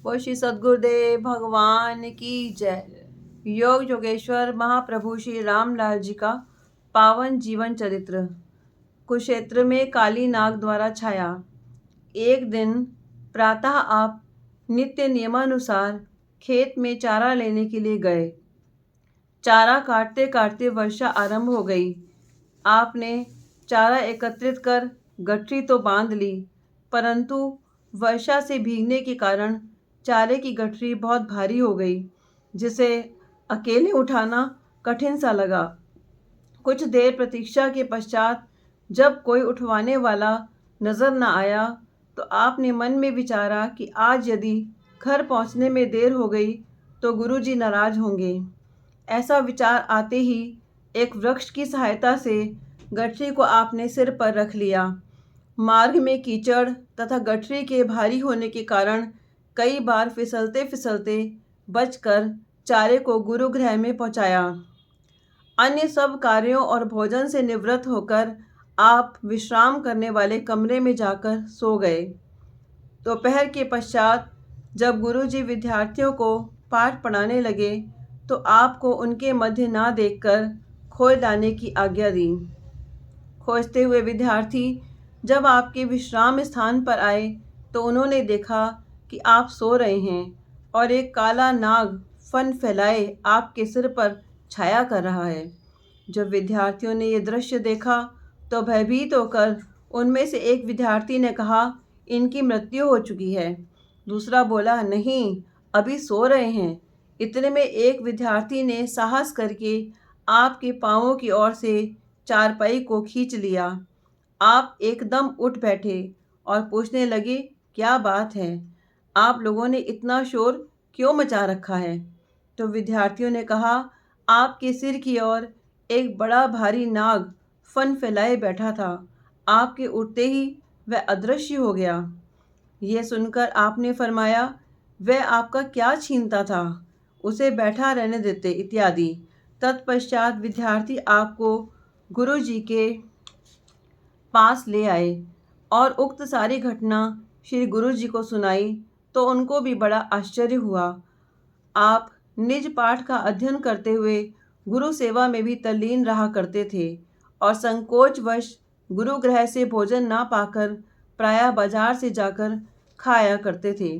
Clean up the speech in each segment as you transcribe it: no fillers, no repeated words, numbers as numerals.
वो श्री सद्गुरुदेव भगवान की जय। योग योगेश्वर महाप्रभु श्री रामलाल जी का पावन जीवन चरित्र। कुरुक्षेत्र में काली नाग द्वारा छाया। एक दिन प्रातः आप नित्य नियमानुसार खेत में चारा लेने के लिए गए। चारा काटते काटते वर्षा आरंभ हो गई। आपने चारा एकत्रित कर गठरी तो बांध ली, परंतु वर्षा से भीगने के कारण चारे की गठरी बहुत भारी हो गई, जिसे अकेले उठाना कठिन सा लगा। कुछ देर प्रतीक्षा के पश्चात जब कोई उठवाने वाला नजर न आया, तो आपने मन में विचारा कि आज यदि घर पहुंचने में देर हो गई तो गुरुजी नाराज होंगे। ऐसा विचार आते ही एक वृक्ष की सहायता से गठरी को आपने सिर पर रख लिया। मार्ग में कीचड़ तथा गठरी के भारी होने के कारण कई बार फिसलते फिसलते बचकर चारे को गुरुगृह में पहुंचाया। अन्य सब कार्यों और भोजन से निवृत्त होकर आप विश्राम करने वाले कमरे में जाकर सो गए। दोपहर के पश्चात जब गुरुजी विद्यार्थियों को पाठ पढ़ाने लगे, तो आपको उनके मध्य ना देखकर खोज लाने की आज्ञा दी। खोजते हुए विद्यार्थी जब आपके विश्राम स्थान पर आए, तो उन्होंने देखा कि आप सो रहे हैं और एक काला नाग फन फैलाए आपके सिर पर छाया कर रहा है। जब विद्यार्थियों ने ये दृश्य देखा तो भयभीत होकर उनमें से एक विद्यार्थी ने कहा, इनकी मृत्यु हो चुकी है। दूसरा बोला, नहीं, अभी सो रहे हैं। इतने में एक विद्यार्थी ने साहस करके आपके पाँवों की ओर से चारपाई को खींच लिया। आप एकदम उठ बैठे और पूछने लगे, क्या बात है, आप लोगों ने इतना शोर क्यों मचा रखा है? तो विद्यार्थियों ने कहा, आपके सिर की ओर एक बड़ा भारी नाग फन फैलाए बैठा था। आपके उठते ही वह अदृश्य हो गया। यह सुनकर आपने फरमाया, वह आपका क्या छीनता था, उसे बैठा रहने देते इत्यादि। तत्पश्चात विद्यार्थी आपको गुरु जी के पास ले आए और उक्त सारी घटना श्री गुरु जी को सुनाई, तो उनको भी बड़ा आश्चर्य हुआ। आप निज पाठ का अध्ययन करते हुए गुरु सेवा में भी तल्लीन रहा करते थे और संकोचवश गुरुगृह से भोजन ना पाकर प्रायः बाजार से जाकर खाया करते थे।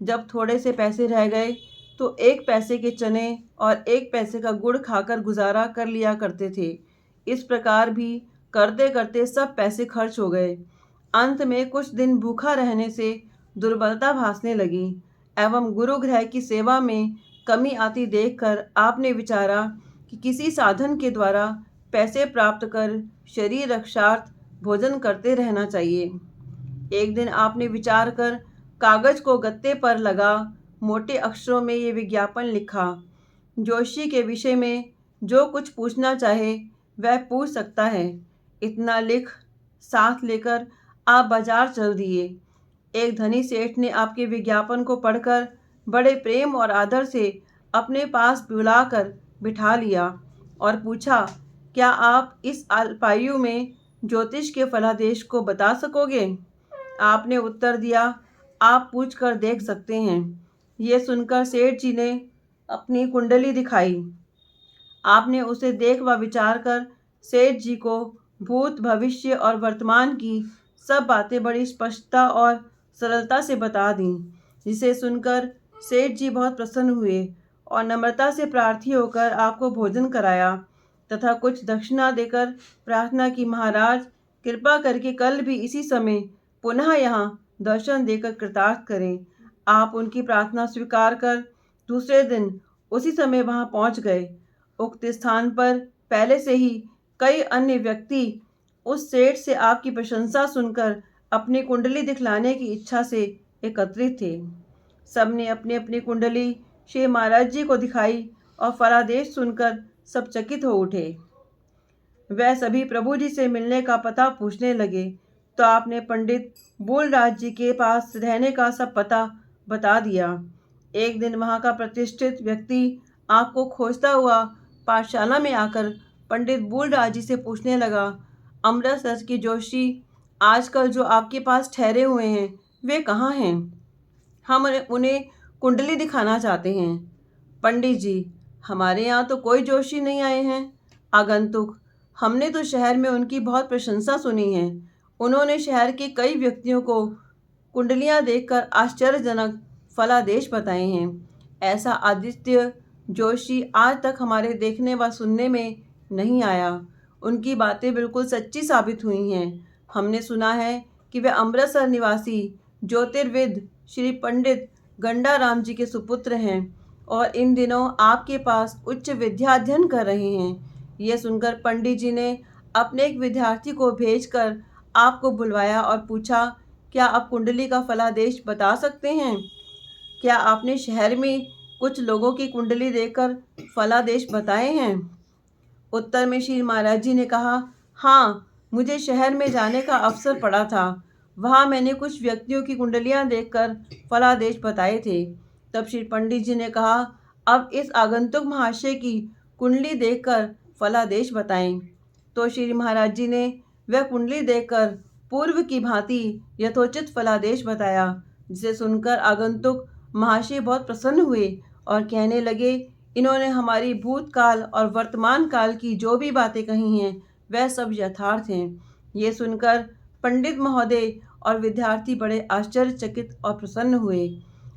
जब थोड़े से पैसे रह गए तो 1 पैसे के चने और 1 पैसे का गुड़ खाकर गुजारा कर लिया करते थे। इस प्रकार भी करते करते सब पैसे खर्च हो गए। अंत में कुछ दिन भूखा रहने से दुर्बलता भासने लगी एवं गुरुगृह की सेवा में कमी आती देखकर आपने विचारा कि किसी साधन के द्वारा पैसे प्राप्त कर शरीर रक्षार्थ भोजन करते रहना चाहिए। एक दिन आपने विचार कर कागज को गत्ते पर लगा मोटे अक्षरों में ये विज्ञापन लिखा, जोशी के विषय में जो कुछ पूछना चाहे वह पूछ सकता है। इतना लिख साथ लेकर आप बाजार चल दिए। एक धनी सेठ ने आपके विज्ञापन को पढ़कर बड़े प्रेम और आदर से अपने पास बुलाकर बिठा लिया और पूछा, क्या आप इस अल्पायु में ज्योतिष के फलादेश को बता सकोगे? आपने उत्तर दिया, आप पूछ कर देख सकते हैं। ये सुनकर सेठ जी ने अपनी कुंडली दिखाई। आपने उसे देख व विचार कर सेठ जी को भूत भविष्य और वर्तमान की सब बातें बड़ी स्पष्टता और सरलता से बता दी, जिसे सुनकर सेठ जी बहुत प्रसन्न हुए और नम्रता से प्रार्थी होकर आपको भोजन कराया तथा कुछ दक्षिणा देकर प्रार्थना की, महाराज कृपा करके कल भी इसी समय पुनः यहाँ दर्शन देकर कृतार्थ करें। आप उनकी प्रार्थना स्वीकार कर दूसरे दिन उसी समय वहाँ पहुँच गए। उक्त स्थान पर पहले से ही कई अन्य व्यक्ति उस सेठ से आपकी प्रशंसा सुनकर अपनी कुंडली दिखलाने की इच्छा से एकत्रित थे। सबने अपनी अपनी कुंडली श्री महाराज जी को दिखाई और फलादेश सुनकर सब चकित हो उठे। वह सभी प्रभु जी से मिलने का पता पूछने लगे, तो आपने पंडित बूलराज जी के पास रहने का सब पता बता दिया। एक दिन वहाँ का प्रतिष्ठित व्यक्ति आपको खोजता हुआ पाठशाला में आकर पंडित बूलराज जी से पूछने लगा, अमृतसर के जोशी आजकल जो आपके पास ठहरे हुए हैं वे कहाँ हैं? हम उन्हें कुंडली दिखाना चाहते हैं। पंडित जी, हमारे यहाँ तो कोई जोशी नहीं आए हैं। आगंतुक, हमने तो शहर में उनकी बहुत प्रशंसा सुनी है। उन्होंने शहर के कई व्यक्तियों को कुंडलियाँ देखकर आश्चर्यजनक फलादेश बताए हैं। ऐसा आदित्य जोशी आज तक हमारे देखने व सुनने में नहीं आया। उनकी बातें बिल्कुल सच्ची साबित हुई हैं। हमने सुना है कि वे अमृतसर निवासी ज्योतिर्विद श्री पंडित गंडाराम जी के सुपुत्र हैं और इन दिनों आपके पास उच्च विद्या अध्ययन कर रहे हैं। यह सुनकर पंडित जी ने अपने एक विद्यार्थी को भेजकर आपको बुलवाया और पूछा, क्या आप कुंडली का फलादेश बता सकते हैं? क्या आपने शहर में कुछ लोगों की कुंडली देखकर फलादेश बताए हैं? उत्तर में श्री महाराज जी ने कहा, हाँ, मुझे शहर में जाने का अवसर पड़ा था। वहाँ मैंने कुछ व्यक्तियों की कुंडलियाँ देखकर फलादेश बताए थे। तब श्री पंडित जी ने कहा, अब इस आगंतुक महाशय की कुंडली देखकर फलादेश बताएं। तो श्री महाराज जी ने वह कुंडली देखकर पूर्व की भांति यथोचित फलादेश बताया, जिसे सुनकर आगंतुक महाशय बहुत प्रसन्न हुए और कहने लगे, इन्होंने हमारी भूतकाल और वर्तमान काल की जो भी बातें कही हैं वह सब यथार्थ हैं। ये सुनकर पंडित महोदय और विद्यार्थी बड़े आश्चर्यचकित और प्रसन्न हुए।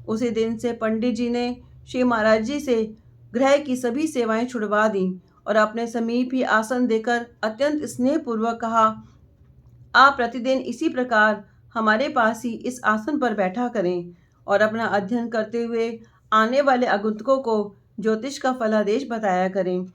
उसी दिन से पंडित जी ने श्री महाराज जी से गृह की सभी सेवाएं छुड़वा दी और अपने समीप ही आसन देकर अत्यंत स्नेहपूर्वक कहा, आप प्रतिदिन इसी प्रकार हमारे पास ही इस आसन पर बैठा करें और अपना अध्ययन करते हुए आने वाले आगंतुकों को ज्योतिष का फलादेश बताया करें।